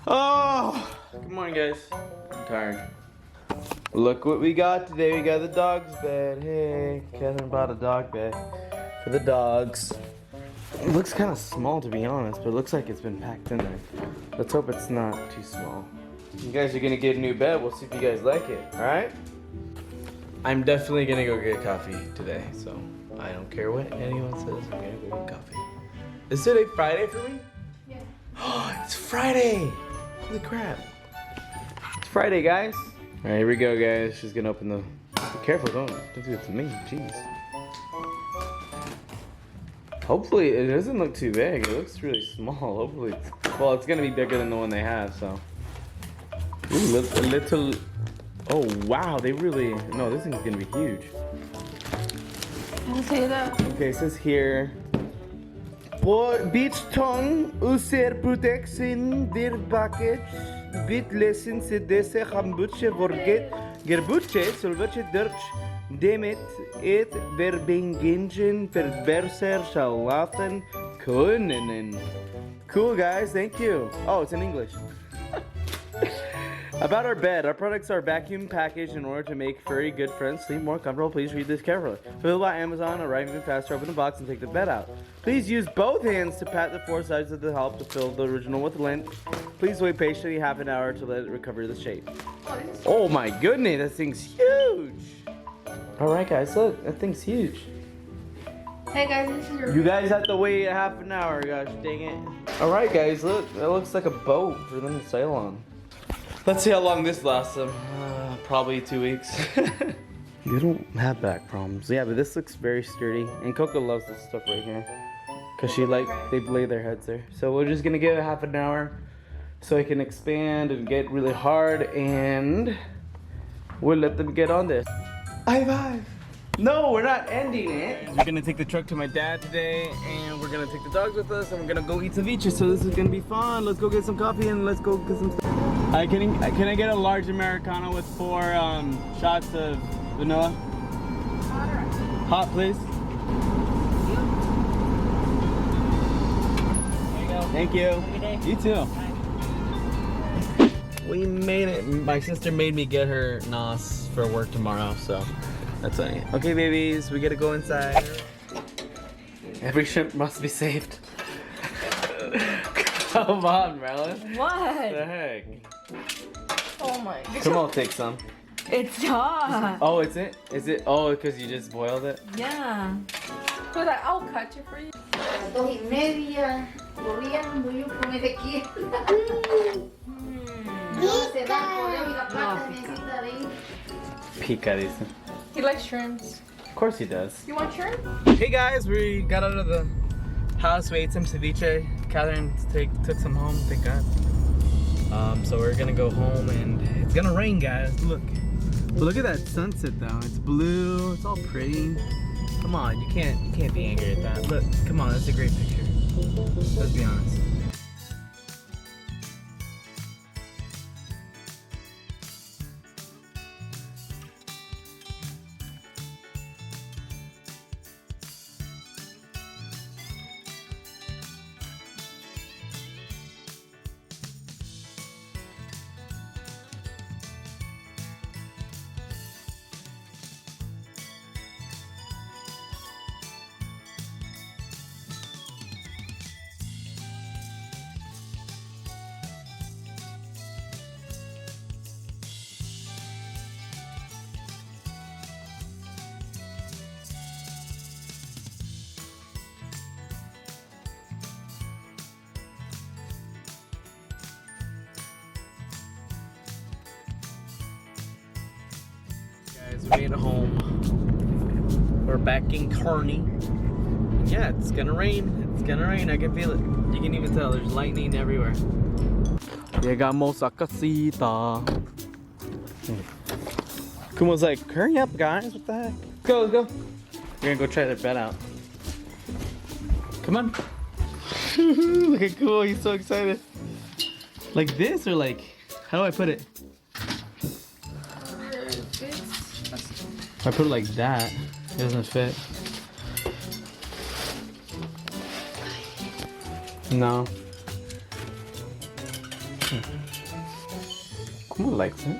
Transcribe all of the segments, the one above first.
Oh, good morning, guys. I'm tired. Look what we got today. We got the dog's bed. Hey, Catherine bought a dog bed for the dogs. It looks kind of small, to be honest, but it looks like it's been packed in there. Let's hope it's not too small. You guys are gonna get a new bed. We'll see if you guys like it. All right? I'm definitely gonna go get coffee today, so I don't care what anyone says. I'm gonna go get coffee. Is today Friday for me? Yeah. Oh, it's Friday! Holy crap! It's Friday, guys. All right, here we go, guys. She's gonna open the. Be careful! Don't do it to me. Jeez. Hopefully, it doesn't look too big. It looks really small. Hopefully, well, it's gonna be bigger than the one they have. So, ooh, a little. Oh wow, they really. No, this thing's gonna be huge. I'll say that. Okay, it says here. På bitton user protection dir package bit lesson se desse hambuche vorget gerbuche solverche dirch demet et verbingen verberser shalafen können. Cool, guys, thank you. Oh, it's in English. About our bed, our products are vacuum packaged in order to make furry good friends sleep more comfortable. Please read this carefully. Available by Amazon, arrive even faster. Open the box and take the bed out. Please use both hands to pat the four sides of the help to fill the original with lint. Please wait patiently half an hour to let it recover the shape. Oh my goodness, that thing's huge! Alright guys, look, that thing's huge. Hey guys, this is your. You guys have to wait a half an hour, gosh dang it. Alright guys, look, that looks like a boat for them to sail on. Let's see how long this lasts them. Probably 2 weeks. You don't have back problems. Yeah, but this looks very sturdy. And Coco loves this stuff right here. Cause she they lay their heads there. So we're just gonna give it half an hour so it can expand and get really hard, and we'll let them get on this. High five! No, we're not ending it. We're gonna take the truck to my dad today, and we're gonna take the dogs with us, and we're gonna go eat ceviche. So this is gonna be fun. Let's go get some coffee and let's go get some stuff. Hi, can I get a large Americano with 4 shots of vanilla? Hot, please. There you go. Thank you. Have a good day. You too. Bye. We made it. My sister made me get her NOS for work tomorrow, so that's funny. Okay, babies, we gotta go inside. Every shrimp must be saved. Come on, Marilyn. What? The heck? Oh my god. Come on, take some. It's hot. Oh, is it? Is it? Oh, because you just boiled it? Yeah. But I'll cut it for you. 2:30, corriendo yo con ese kilo. Se da pollo y la plata necesita de ir. Pica, dice. He likes shrimps. Of course he does. You want shrimp? Hey guys, we got out of the house, we ate some ceviche. Catherine took some home, thank God. So we're gonna go home, and it's gonna rain, guys. Look. But look at that sunset though. It's blue, it's all pretty. Come on, you can't be angry at that. Look, come on, that's a great picture. Let's be honest. Guys, we made it home. We're back in Kearney. Yeah, it's gonna rain. It's gonna rain. I can feel it. You can even tell there's lightning everywhere. Llegamos a casita. Kumo's like, hurry up, guys. What the heck? Let's go. We're gonna go try their bed out. Come on. Look at Kumo. He's so excited. Like this, or like, how do I put it? If I put it like that, it doesn't fit. No. Kumo likes it.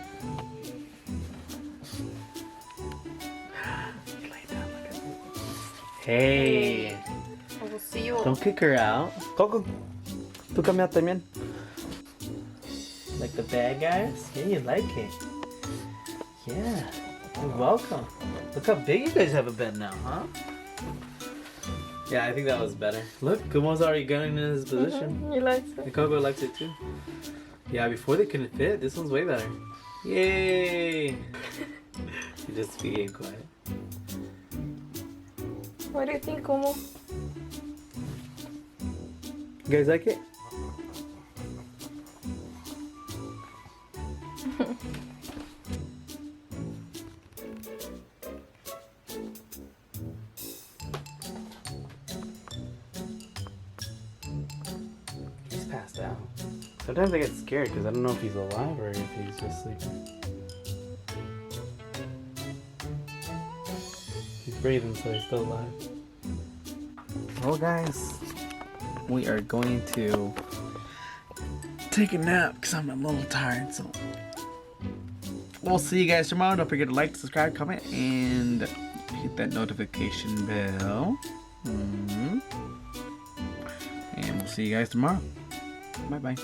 Hey, I will see you. don't kick her out. Coco, tú cambia también. Like the bad guys? Yeah, you like it. Yeah, you're welcome. Look how big you guys have a bed now, huh? Yeah, I think that was better. Look, Kumo's already going in his position. He likes And it. Coco likes it too. Yeah, before they couldn't fit. This one's way better. Yay! You're just being quiet. What do you think, Kumo? You guys like it? He's passed out. Sometimes I get scared because I don't know if he's alive or if he's just sleeping. He's breathing, so he's still alive. Well, guys, we are going to take a nap because I'm a little tired. So we'll see you guys tomorrow. Don't forget to like, subscribe, comment, and hit that notification bell. And we'll see you guys tomorrow. Bye bye.